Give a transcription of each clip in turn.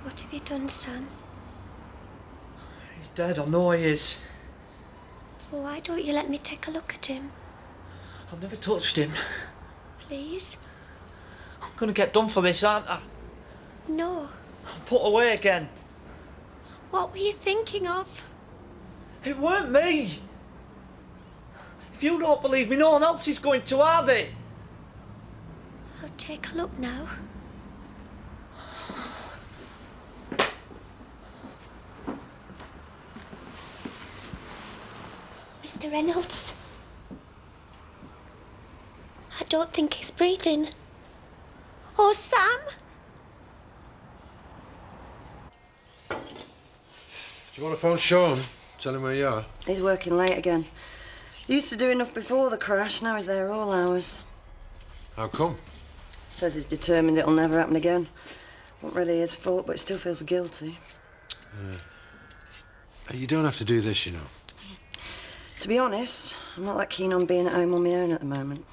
What have you done, Sam? He's dead, I know he is. Well, why don't you let me take a look at him? I've never touched him. Please? I'm gonna get done for this, aren't I? No. I'm put away again. What were you thinking of? It weren't me. If you don't believe me, no one else is going to, are they? I'll take a look now. Mr. Reynolds. I don't think he's breathing. Oh, Sam! Do you want to phone Sean? Tell him where you are. He's working late again. Used to do enough before the crash, now he's there all hours. How come? Says he's determined it'll never happen again. Not really his fault, but he still feels guilty. You don't have to do this, you know. To be honest, I'm not that keen on being at home on my own at the moment.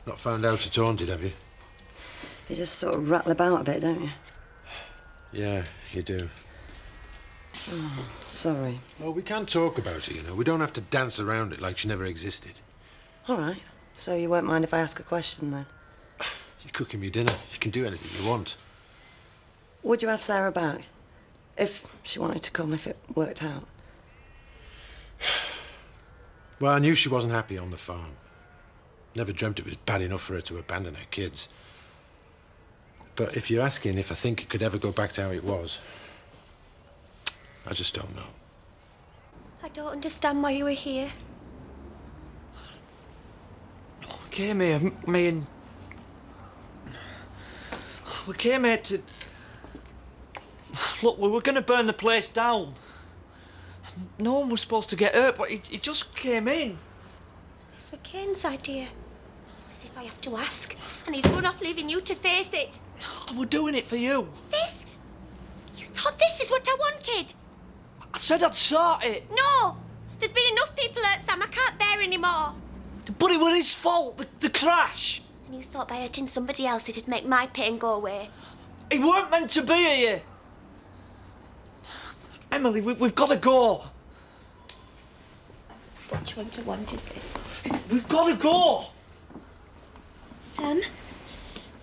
Not found out it's haunted, have you? You just sort of rattle about a bit, don't you? Yeah, you do. Oh, sorry. Well, we can talk about it, you know. We don't have to dance around it like she never existed. All right. So you won't mind if I ask a question, then? You're cooking me dinner. You can do anything you want. Would you have Sarah back? If she wanted to come, if it worked out? Well, I knew she wasn't happy on the farm. Never dreamt it was bad enough for her to abandon her kids. But if you're asking if I think it could ever go back to how it was, I just don't know. I don't understand why you were here. We came here, me and... We came here to... Look, we were going to burn the place down. No one was supposed to get hurt, but he just came in. This was Kane's idea. As if I have to ask. And he's run off leaving you to face it. We're doing it for you. This? You thought this is what I wanted? I said I'd sort it. No! There's been enough people hurt, Sam. I can't bear any more. But it was his fault, the crash. And you thought by hurting somebody else it'd make my pain go away. He weren't meant to be here. Emily, we've got to go. But you wouldn't have wanted this. We've got to go. Sam?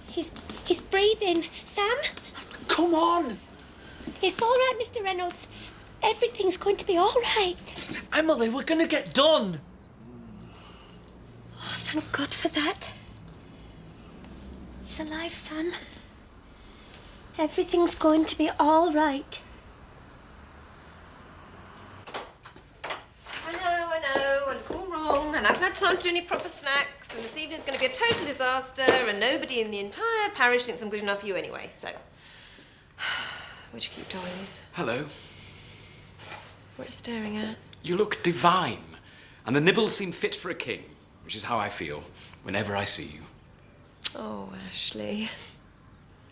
He's breathing. Sam? Come on. It's all right, Mr. Reynolds. Everything's going to be all right. Emily, we're going to get done. Oh, thank God for that. He's alive, Sam. Everything's going to be all right. I know, and it's all wrong, and I haven't had time to do any proper snacks, and this evening's going to be a total disaster, and nobody in the entire parish thinks I'm good enough for you anyway, so... Where'd you keep Doilies? Hello. What are you staring at? You look divine, and the nibbles seem fit for a king, which is how I feel whenever I see you. Oh, Ashley.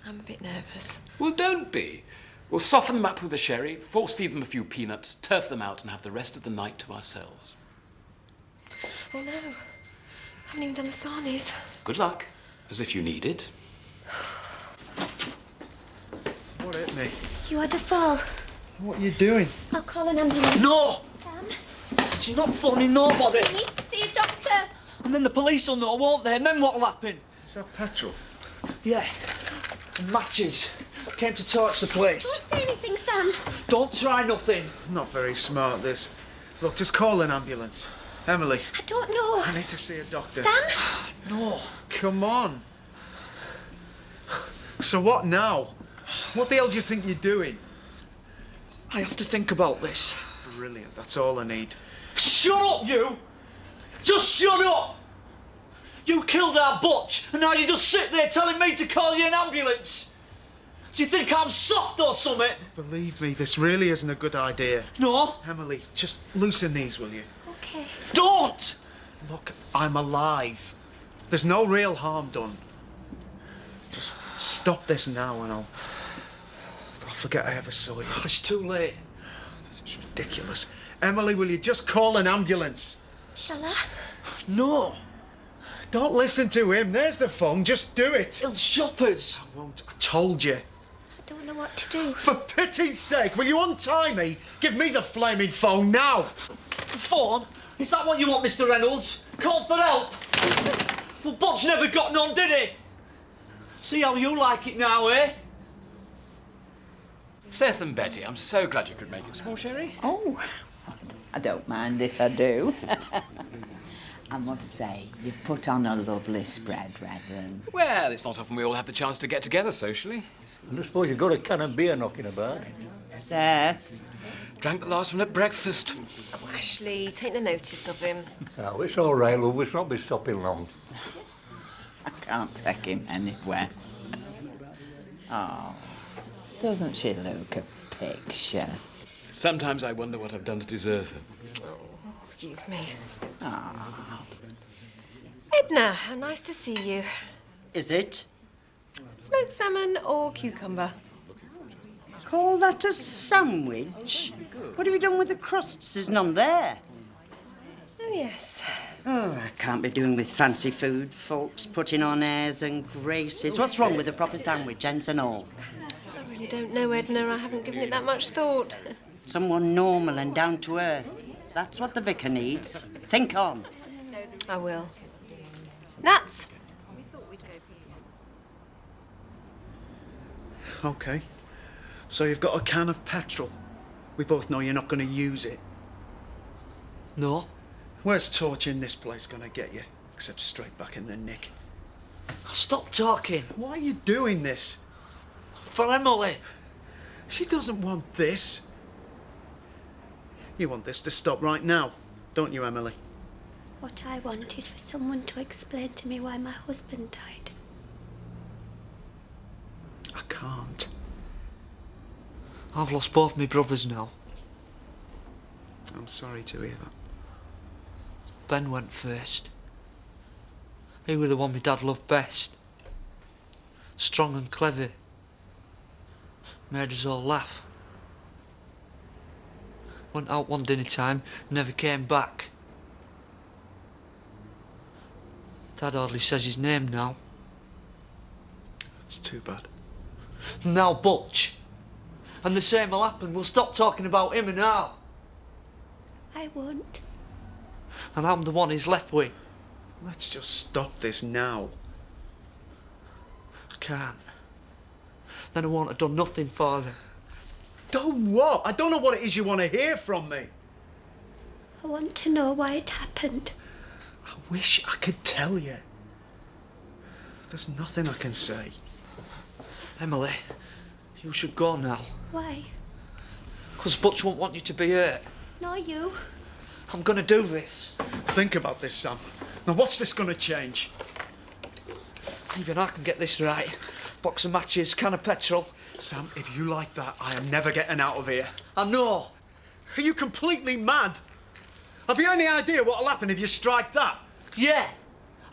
I'm a bit nervous. Well, don't be. We'll soften them up with a sherry, force-feed them a few peanuts, turf them out, and have the rest of the night to ourselves. Oh, no. I haven't even done the sarnies. Good luck, as if you need it. What hit me? You had a fall. What are you doing? I'll call an ambulance. No. Sam? She's not phoning nobody. You need to see a doctor. And then the police will know, won't they? And then what'll happen? Is that petrol? Yeah. And matches. Came to torch the place. Don't say anything, Sam. Don't try nothing. Not very smart, this. Look, just call an ambulance. Emily, I don't know. I need to see a doctor. Sam? No. Come on. So what now? What the hell do you think you're doing? I have to think about this. Brilliant, that's all I need. Shut up, you! Just shut up! You killed our Butch, and now you just sit there telling me to call you an ambulance. Do you think I'm soft or something? Believe me, this really isn't a good idea. No? Emily, just loosen these, will you? Okay. Don't! Look, I'm alive. There's no real harm done. Just stop this now and I'll forget I ever saw you. It's too late. This is ridiculous. Emily, will you just call an ambulance? Shall I? No. Don't listen to him. There's the phone. Just do it. He'll shop us. I won't. I told you. I don't know what to do. For pity's sake, will you untie me? Give me the flaming phone now. Phone? Is that what you want, Mr. Reynolds? Call for help? Well, Butch never got none, did he? See how you like it now, eh? Seth and Betty, I'm so glad you could make it. Small sherry? Oh, I don't mind if I do. I must say, you've put on a lovely spread, Reverend. Well, it's not often we all have the chance to get together socially. I suppose you've got a can of beer knocking about. Seth? Drank the last one at breakfast. Oh, Ashley, take no notice of him. Oh, it's all right, love. We'll not be stopping long. I can't take him anywhere. Oh, doesn't she look a picture? Sometimes I wonder what I've done to deserve her. Excuse me. Oh. Edna, how nice to see you. Is it? Smoked salmon or cucumber? Call that a sandwich? What have you done with the crusts? There's none there. Oh, yes. Oh, I can't be doing with fancy food. Folks putting on airs and graces. What's wrong with a proper sandwich, ends and all? I really don't know, Edna. I haven't given it that much thought. Someone normal and down to earth. That's what the vicar needs. Think on. I will. Nuts. OK. So you've got a can of petrol. We both know you're not going to use it. No. Where's torching this place going to get you? Except straight back in the nick. Stop talking. Why are you doing this? For Emily. She doesn't want this. You want this to stop right now, don't you, Emily? What I want is for someone to explain to me why my husband died. I can't. I've lost both my brothers now. I'm sorry to hear that. Ben went first. He was the one my dad loved best. Strong and clever. Made us all laugh. Went out one dinner time, never came back. Dad hardly says his name now. It's too bad. Now Butch. And the same will happen. We'll stop talking about him and now. I won't. And I'm the one he's left with. Let's just stop this now. I can't. Then I won't have done nothing for him. Done what? I don't know what it is you want to hear from me. I want to know why it happened. I wish I could tell you. There's nothing I can say. Emily, you should go now. Why? 'Cause Butch won't want you to be hurt. Nor you. I'm gonna do this. Think about this, Sam. Now, what's this going to change? Even I can get this right. Box of matches, can of petrol. Sam, if you like that, I am never getting out of here. I know. Are you completely mad? Have you any idea what'll happen if you strike that? Yeah.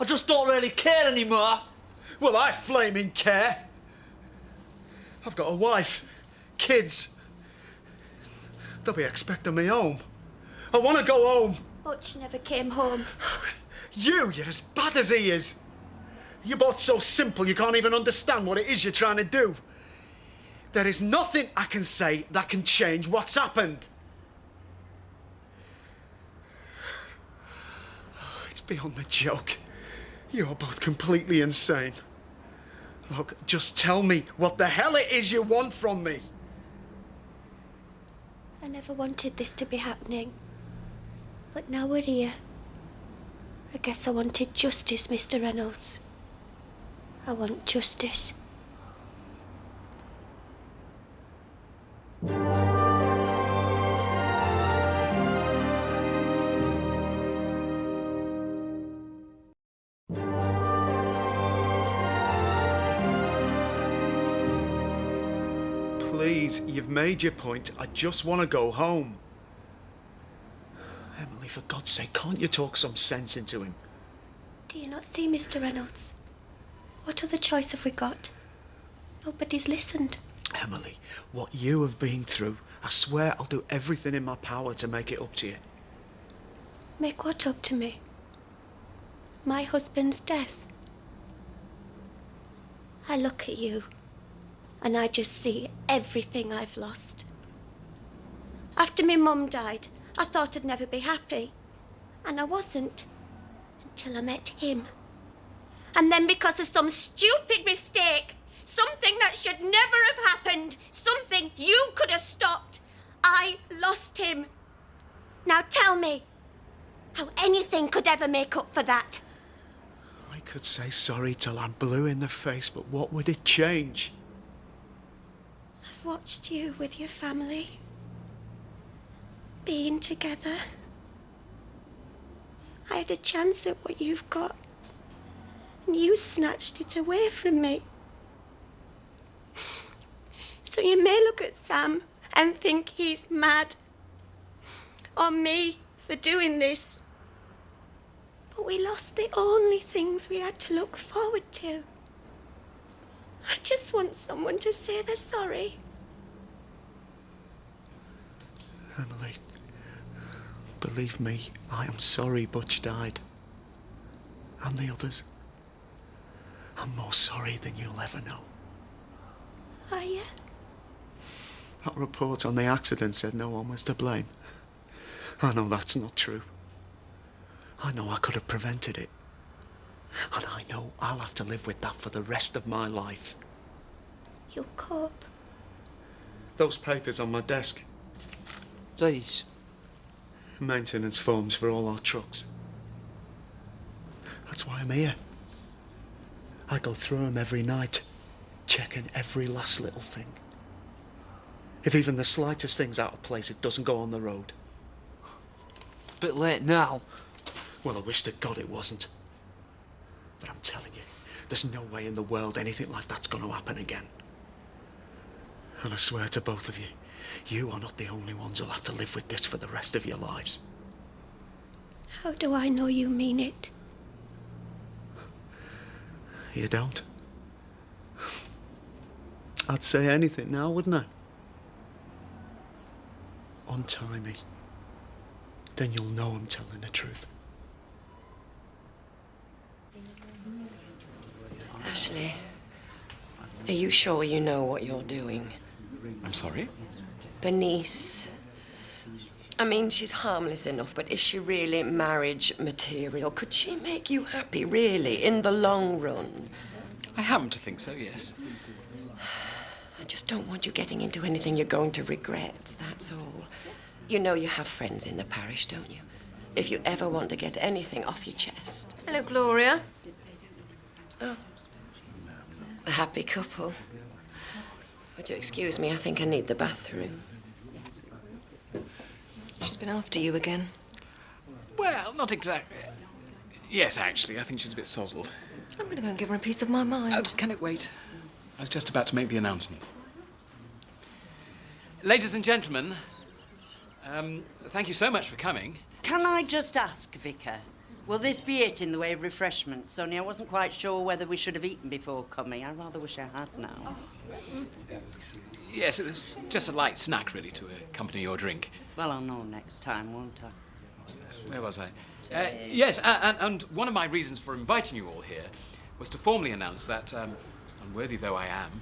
I just don't really care anymore. Well, I flaming care. I've got a wife, kids. They'll be expecting me home. I want to go home. Butch never came home. You're as bad as he is. You're both so simple you can't even understand what it is you're trying to do. There is nothing I can say that can change what's happened. It's beyond the joke. You're both completely insane. Look, just tell me what the hell it is you want from me. I never wanted this to be happening. But now we're here. I guess I wanted justice, Mr. Reynolds. I want justice. Please, you've made your point. I just want to go home. Emily, for God's sake, can't you talk some sense into him? Do you not see, Mr. Reynolds? What other choice have we got? Nobody's listened. Emily, what you have been through, I swear I'll do everything in my power to make it up to you. Make what up to me? My husband's death. I look at you, and I just see everything I've lost. After my mum died, I thought I'd never be happy. And I wasn't. Until I met him. And then because of some stupid mistake, something that should never have happened, something you could have stopped, I lost him. Now tell me, how anything could ever make up for that? I could say sorry till I'm blue in the face, but what would it change? I've watched you with your family. Being together. I had a chance at what you've got. And you snatched it away from me. So you may look at Sam and think he's mad. Or me for doing this. But we lost the only things we had to look forward to. I just want someone to say they're sorry. Emily, believe me, I am sorry Butch died. And the others. I'm more sorry than you'll ever know. Are you? That report on the accident said no one was to blame. I know that's not true. I know I could have prevented it. And I know I'll have to live with that for the rest of my life. You'll cope. Those papers on my desk. Please. Maintenance forms for all our trucks. That's why I'm here. I go through them every night, checking every last little thing. If even the slightest thing's out of place, it doesn't go on the road. Bit late now. Well, I wish to God it wasn't. But I'm telling you, there's no way in the world anything like that's going to happen again. And I swear to both of you, you are not the only ones who'll have to live with this for the rest of your lives. How do I know you mean it? You don't? I'd say anything now, wouldn't I? Untie me. Then you'll know I'm telling the truth. Ashley, are you sure you know what you're doing? I'm sorry? The niece. I mean, she's harmless enough, but is she really marriage material? Could she make you happy, really, in the long run? I happen to think so, yes. I just don't want you getting into anything you're going to regret, that's all. You know you have friends in the parish, don't you? If you ever want to get anything off your chest. Hello, Gloria. Oh. A happy couple. Would you excuse me? I think I need the bathroom. She's been after you again. Well, not exactly. Yes, actually, I think she's a bit sozzled. I'm going to go and give her a piece of my mind. Oh, can it wait? I was just about to make the announcement. Ladies and gentlemen, thank you so much for coming. Can I just ask, Vicar, will this be it in the way of refreshments? Only I wasn't quite sure whether we should have eaten before coming. I rather wish I had now. Yes, it was just a light snack, really, to accompany your drink. Well, I'll know next time, won't I? Where was I? Yes, and one of my reasons for inviting you all here was to formally announce that, unworthy though I am,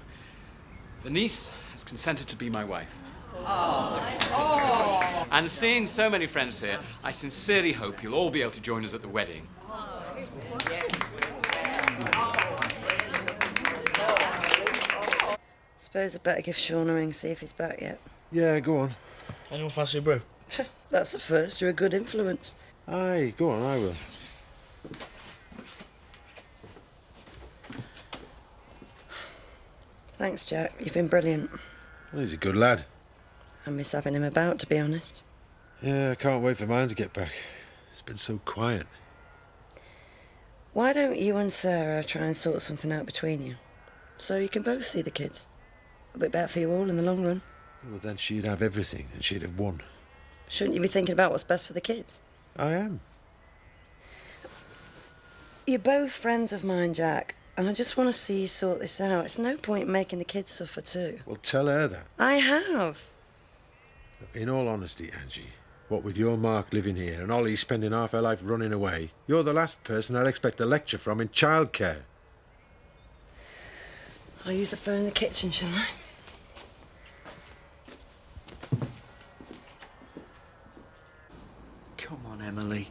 the niece has consented to be my wife. Oh. And seeing so many friends here, I sincerely hope you'll all be able to join us at the wedding. Suppose I'd better give Sean a ring, see if he's back yet. Yeah, go on. Anyone fancy a brew? That's the first. You're a good influence. Aye, go on, I will. Thanks, Jack. You've been brilliant. Well, he's a good lad. I miss having him about, to be honest. Yeah, I can't wait for mine to get back. It's been so quiet. Why don't you and Sarah try and sort something out between you? So you can both see the kids. A bit better for you all in the long run. Well, then she'd have everything and she'd have won. Shouldn't you be thinking about what's best for the kids? I am. You're both friends of mine, Jack, and I just want to see you sort this out. It's no point making the kids suffer too. Well, tell her that. I have. In all honesty, Angie, what with your Mark living here and Ollie spending half her life running away, you're the last person I'd expect a lecture from in childcare. I'll use the phone in the kitchen, shall I? Come on, Emily.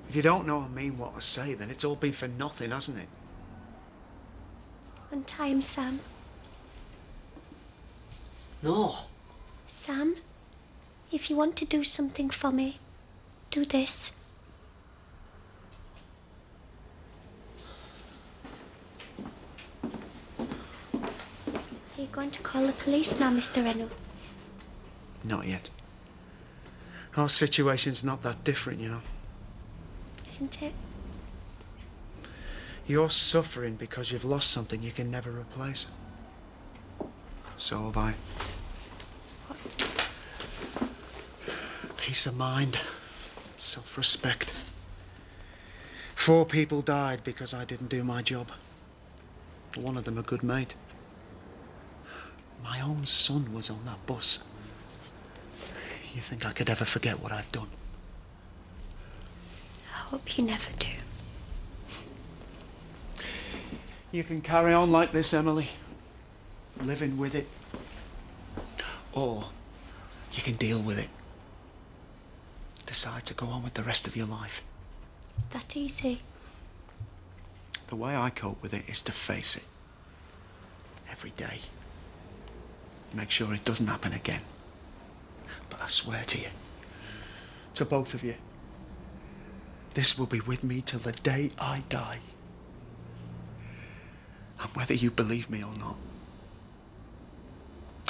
If you don't know I mean what I say, then it's all been for nothing, hasn't it? Untie him, Sam. No. Sam, if you want to do something for me, do this. Are you going to call the police now, Mr. Reynolds? Not yet. Our situation's not that different, you know. Isn't it? You're suffering because you've lost something you can never replace. So have I. What? Peace of mind. Self-respect. 4 people died because I didn't do my job. One of them a good mate. My own son was on that bus. You think I could ever forget what I've done? I hope you never do. You can carry on like this, Emily. Living with it. Or you can deal with it. Decide to go on with the rest of your life. Is that easy? The way I cope with it is to face it. Every day. Make sure it doesn't happen again. But I swear to you, to both of you, this will be with me till the day I die. And whether you believe me or not,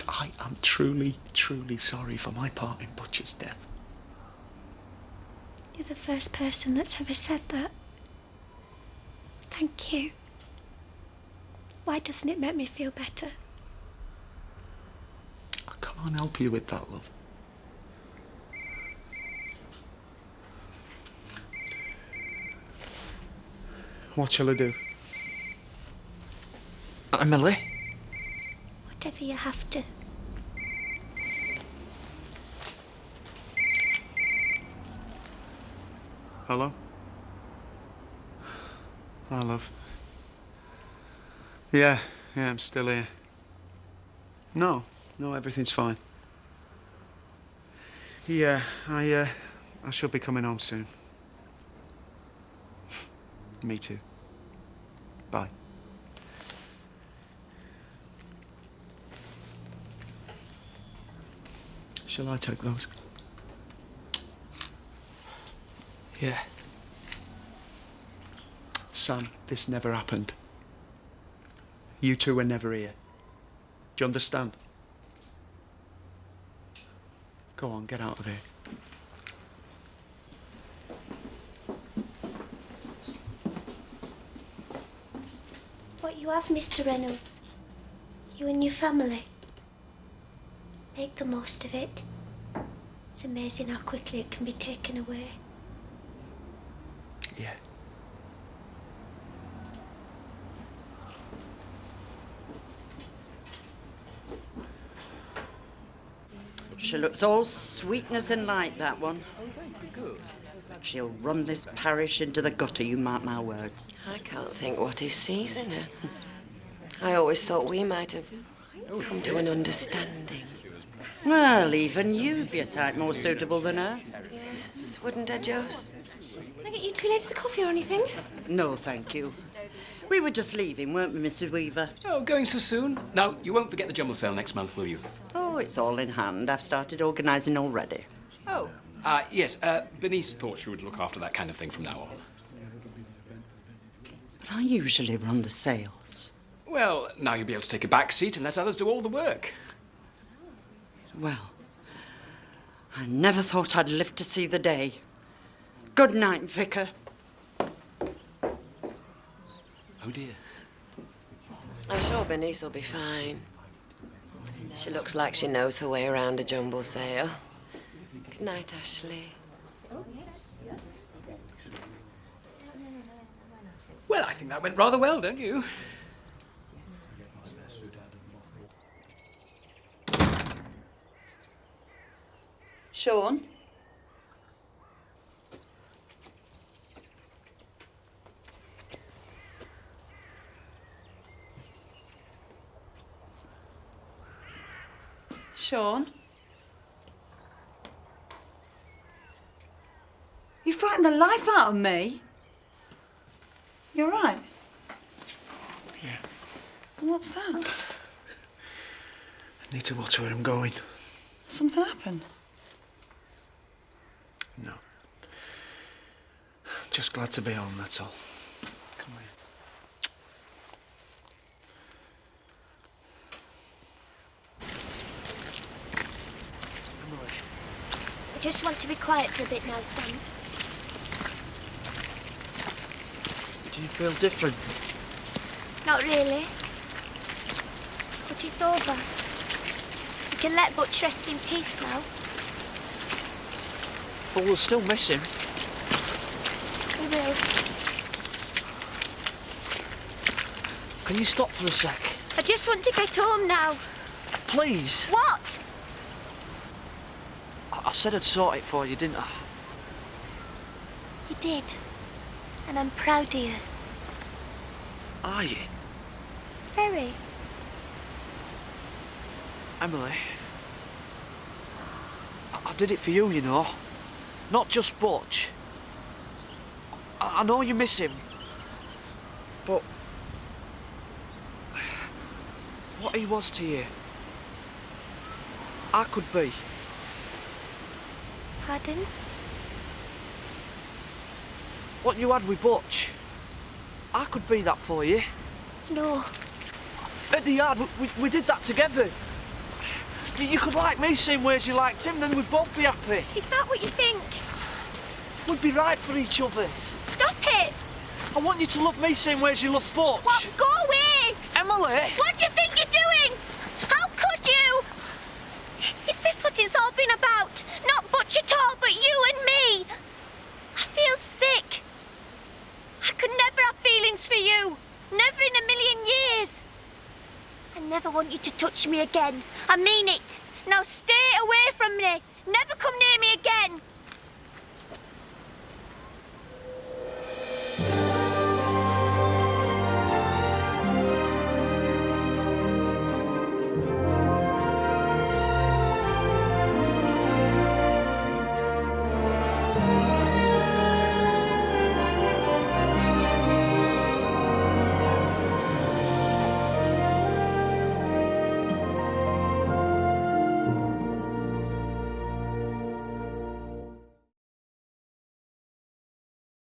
I am truly, truly sorry for my part in Butcher's death. You're the first person that's ever said that. Thank you. Why doesn't it make me feel better? I can't help you with that, love. What shall I do? Emily? Whatever you have to. Hello? Hi, love. Yeah, I'm still here. No, everything's fine. Yeah, I shall be coming home soon. Me too. Bye. Shall I take those? Yeah. Sam, this never happened. You two were never here. Do you understand? Go on, get out of here. What you have, Mr. Reynolds. You and your family. Make the most of it. It's amazing how quickly it can be taken away. Yeah. She looks all sweetness and light, that one. Good. She'll run this parish into the gutter, you mark my words. I can't think what he sees in her. I always thought we might have come to an understanding. Well, even you'd be a sight more suitable than her. Yes, wouldn't I just? Can I get you 2 ladies of coffee or anything? No, thank you. We were just leaving, weren't we, Mrs. Weaver? Oh, going so soon? No, you won't forget the jumble sale next month, will you? Oh, it's all in hand. I've started organising already. Oh. Yes, Bernice thought she would look after that kind of thing from now on. But I usually run the sales. Well, now you'll be able to take a back seat and let others do all the work. Well, I never thought I'd live to see the day. Good night, Vicar. Oh, dear. I'm sure Bernice will be fine. She looks like she knows her way around a jumble sale. Good night, Ashley. Well, I think that went rather well, don't you? Sean? Sean? You frightened the life out of me. You all right? Yeah. What's that? I need to watch where I'm going. Something happened? No. Just glad to be home, that's all. Come here. I just want to be quiet for a bit now, Sam. Do you feel different? Not really. But it's over. We can let Butch rest in peace now. But we'll still miss him. We will. Can you stop for a sec? I just want to get home now. Please? What? I said I'd sort it for you, didn't I? You did. And I'm proud of you. Are you? Very. Emily, I did it for you, you know. Not just Butch. I know you miss him. But what he was to you, I could be. Pardon? What you had with Butch, I could be that for you. No. At the yard, we did that together. You could like me same way as you liked him, then we'd both be happy. Is that what you think? We'd be right for each other. Stop it! I want you to love me same way as you love Butch. What? Go away! Emily! What do you think you're doing? How could you? Is this what it's all been about? Not Butch at all, but you and me. I feel sick. I could never have feelings for you. Never in a million years. I never want you to touch me again. I mean it. Now stay away from me. Never come near me again.